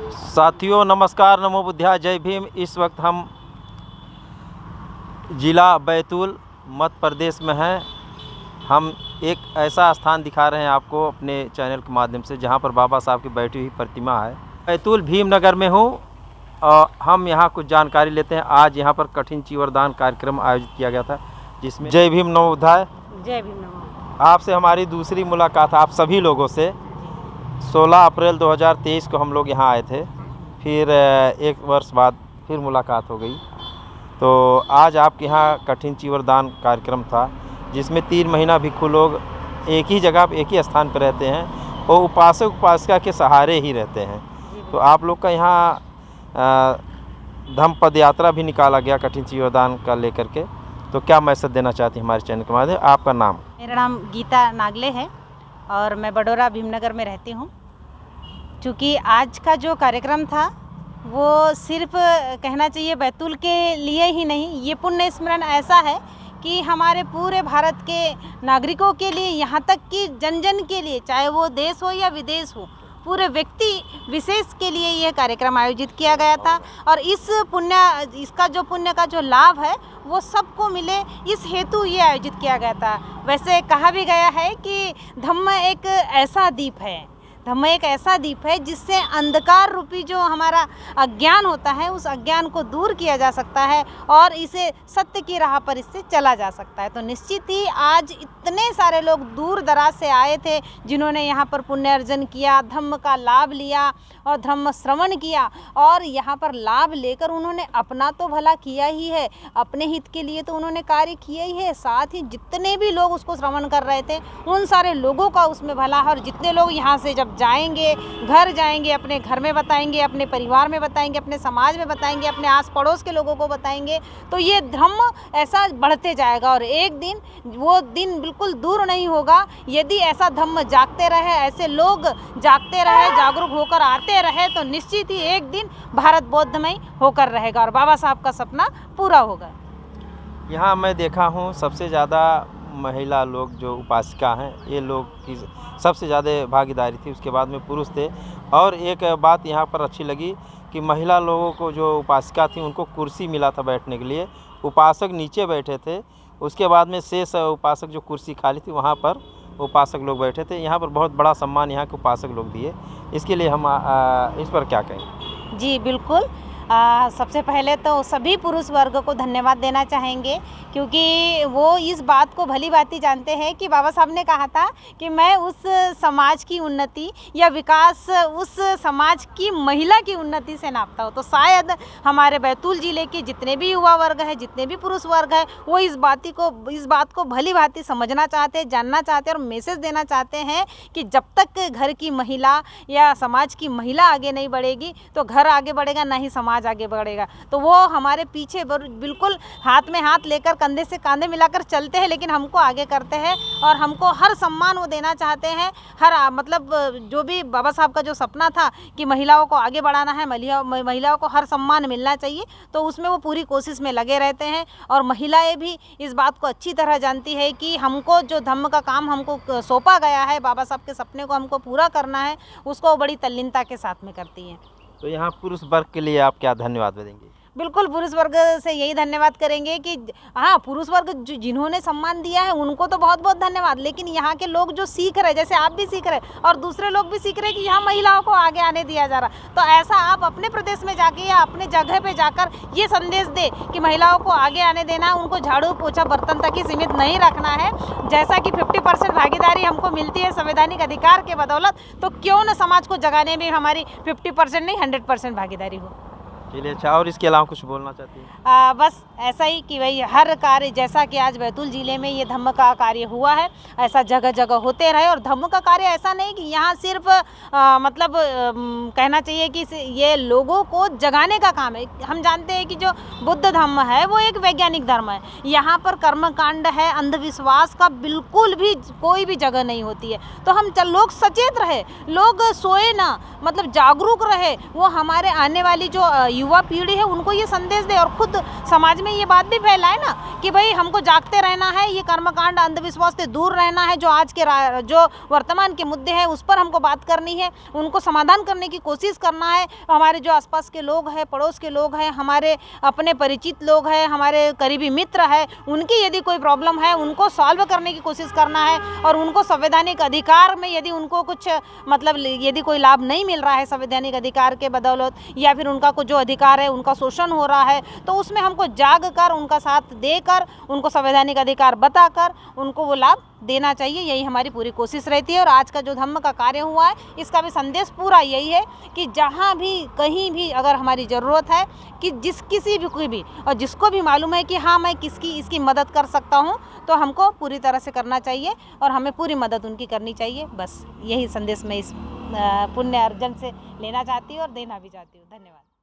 साथियों नमस्कार, नमो बुद्धाय, जय भीम। इस वक्त हम ज़िला बैतूल मध्य प्रदेश में हैं। हम एक ऐसा स्थान दिखा रहे हैं आपको अपने चैनल के माध्यम से जहां पर बाबा साहब की बैठी हुई प्रतिमा है। बैतूल भीमनगर में हूं और हम यहां कुछ जानकारी लेते हैं। आज यहां पर कठिन चीवरदान कार्यक्रम आयोजित किया गया था, जिसमें जय भीम नमो बुद्धाय। जय भीम नमो। आपसे हमारी दूसरी मुलाकात आप सभी लोगों से 16 अप्रैल 2023 को हम लोग यहाँ आए थे। फिर एक वर्ष बाद फिर मुलाकात हो गई। तो आज आपके यहाँ कठिन चीवरदान कार्यक्रम था, जिसमें 3 महीना भिक्षु लोग एक ही जगह एक ही स्थान पर रहते हैं और उपासक उपासिका के सहारे ही रहते हैं। तो आप लोग का यहाँ धम्म पद यात्रा भी निकाला गया कठिन चीवरदान का लेकर के। तो क्या मैसेज देना चाहती हैं हमारे चैनल के माध्यम? आपका नाम? मेरा नाम गीता नागले है और मैं बडोरा भीमनगर में रहती हूँ। चूँकि आज का जो कार्यक्रम था वो सिर्फ कहना चाहिए बैतूल के लिए ही नहीं, ये पुण्य स्मरण ऐसा है कि हमारे पूरे भारत के नागरिकों के लिए, यहाँ तक कि जन जन के लिए, चाहे वो देश हो या विदेश हो, पूरे व्यक्ति विशेष के लिए यह कार्यक्रम आयोजित किया गया था। और इसका जो पुण्य का जो लाभ है वो सबको मिले, इस हेतु ये आयोजित किया गया था। वैसे कहा भी गया है कि धम्म एक ऐसा दीप है, धम्म एक ऐसा दीप है जिससे अंधकार रूपी जो हमारा अज्ञान होता है उस अज्ञान को दूर किया जा सकता है और इसे सत्य की राह पर इससे चला जा सकता है। तो निश्चित ही आज इतने सारे लोग दूर दराज से आए थे जिन्होंने यहाँ पर पुण्य अर्जन किया, धम्म का लाभ लिया और धम्म श्रवण किया। और यहाँ पर लाभ लेकर उन्होंने अपना तो भला किया ही है, अपने हित के लिए तो उन्होंने कार्य किया ही है, साथ ही जितने भी लोग उसको श्रवण कर रहे थे उन सारे लोगों का उसमें भला है। और जितने लोग यहाँ से जब जाएंगे, घर जाएंगे, अपने घर में बताएंगे, अपने परिवार में बताएंगे, अपने समाज में बताएंगे, अपने आस पड़ोस के लोगों को बताएंगे, तो ये धम्म ऐसा बढ़ते जाएगा। और एक दिन वो दिन बिल्कुल दूर नहीं होगा यदि ऐसा धम्म जागते रहे, ऐसे लोग जागते रहे, जागरूक होकर आते रहे, तो निश्चित ही एक दिन भारत बौद्धमय होकर रहेगा और बाबा साहब का सपना पूरा होगा। यहाँ मैं देखा हूँ सबसे ज़्यादा महिला लोग जो उपासिका हैं, ये लोग की सबसे ज़्यादा भागीदारी थी। उसके बाद में पुरुष थे। और एक बात यहाँ पर अच्छी लगी कि महिला लोगों को जो उपासिका थी उनको कुर्सी मिला था बैठने के लिए, उपासक नीचे बैठे थे। उसके बाद में शेष उपासक जो कुर्सी खाली थी वहाँ पर उपासक लोग बैठे थे। यहाँ पर बहुत बड़ा सम्मान यहाँ के उपासक लोग दिए। इसके लिए हम इस पर क्या कहें? जी बिल्कुल, सबसे पहले तो सभी पुरुष वर्ग को धन्यवाद देना चाहेंगे, क्योंकि वो इस बात को भली भांति जानते हैं कि बाबा साहब ने कहा था कि मैं उस समाज की उन्नति या विकास उस समाज की महिला की उन्नति से नापता हूँ। तो शायद हमारे बैतूल ज़िले के जितने भी युवा वर्ग है, जितने भी पुरुष वर्ग है, वो इस बात को भली भांति समझना चाहते हैं, जानना चाहते हैं और मैसेज देना चाहते हैं कि जब तक घर की महिला या समाज की महिला आगे नहीं बढ़ेगी तो घर आगे बढ़ेगा, ना ही समाज आगे बढ़ेगा। तो वो हमारे पीछे बिल्कुल हाथ में हाथ लेकर, कंधे से कंधे मिलाकर चलते हैं, लेकिन हमको आगे करते हैं और हमको हर सम्मान वो देना चाहते हैं। मतलब जो भी बाबा साहब का जो सपना था कि महिलाओं को आगे बढ़ाना है, महिलाओं को हर सम्मान मिलना चाहिए, तो उसमें वो पूरी कोशिश में लगे रहते हैं। और महिलाएं भी इस बात को अच्छी तरह जानती है कि हमको जो धम्म का काम हमको सौंपा गया है, बाबा साहब के सपने को हमको पूरा करना है, उसको बड़ी तल्लीनता के साथ में करती हैं। तो यहाँ पुरुष वर्ग के लिए आप क्या धन्यवाद देंगे? बिल्कुल, पुरुष वर्ग से यही धन्यवाद करेंगे कि हाँ, पुरुष वर्ग जिन्होंने सम्मान दिया है उनको तो बहुत बहुत धन्यवाद। लेकिन यहाँ के लोग जो सीख रहे, जैसे आप भी सीख रहे और दूसरे लोग भी सीख रहे कि यहाँ महिलाओं को आगे आने दिया जा रहा, तो ऐसा आप अपने प्रदेश में जाके या अपने जगह पे जाकर ये संदेश दे कि महिलाओं को आगे आने देना, उनको झाड़ू पोछा बर्तन तक ही सीमित नहीं रखना है। जैसा कि 50% भागीदारी हमको मिलती है संवैधानिक अधिकार के बदौलत, तो क्यों न समाज को जगाने में हमारी 50% नहीं 100% भागीदारी हो। चलिए, अच्छा, और इसके अलावा कुछ बोलना चाहती हैं? बस ऐसा ही कि भाई हर कार्य, जैसा कि आज बैतूल ज़िले में ये धम्म का कार्य हुआ है, ऐसा जगह जगह होते रहे। और धम्म का कार्य ऐसा नहीं कि यहाँ सिर्फ कहना चाहिए कि ये लोगों को जगाने का काम है। हम जानते हैं कि जो बुद्ध धम्म है वो एक वैज्ञानिक धर्म है। यहाँ पर कर्मकांड है, अंधविश्वास का बिल्कुल भी कोई भी जगह नहीं होती है। तो हम लोग सचेत रहे, लोग सोए ना, मतलब जागरूक रहे। वो हमारे आने वाली जो युवा पीढ़ी है उनको ये संदेश दे और खुद समाज में ये बात भी फैलाए ना कि भाई हमको जागते रहना है, ये कर्मकांड अंधविश्वास से दूर रहना है, जो आज के जो वर्तमान के मुद्दे हैं उस पर हमको बात करनी है, उनको समाधान करने की कोशिश करना है। हमारे जो आसपास के लोग हैं, पड़ोस के लोग हैं, हमारे अपने परिचित लोग हैं, हमारे करीबी मित्र हैं, उनकी यदि कोई प्रॉब्लम है उनको सॉल्व करने की कोशिश करना है और उनको संवैधानिक अधिकार में यदि उनको कुछ मतलब यदि कोई लाभ नहीं मिल रहा है संवैधानिक अधिकार के बदौलत या फिर उनका कुछ जो अधिकार है उनका शोषण हो रहा है, तो उसमें हमको जाग कर उनका साथ देकर उनको संवैधानिक अधिकार बताकर उनको वो लाभ देना चाहिए। यही हमारी पूरी कोशिश रहती है। और आज का जो धम्म का कार्य हुआ है इसका भी संदेश पूरा यही है कि जहाँ भी कहीं भी अगर हमारी ज़रूरत है कि किसी भी कोई भी और जिसको भी मालूम है कि हाँ मैं इसकी मदद कर सकता हूँ तो हमको पूरी तरह से करना चाहिए और हमें पूरी मदद उनकी करनी चाहिए। बस यही संदेश मैं इस पुण्य अर्जन से लेना चाहती हूँ और देना भी चाहती हूँ। धन्यवाद।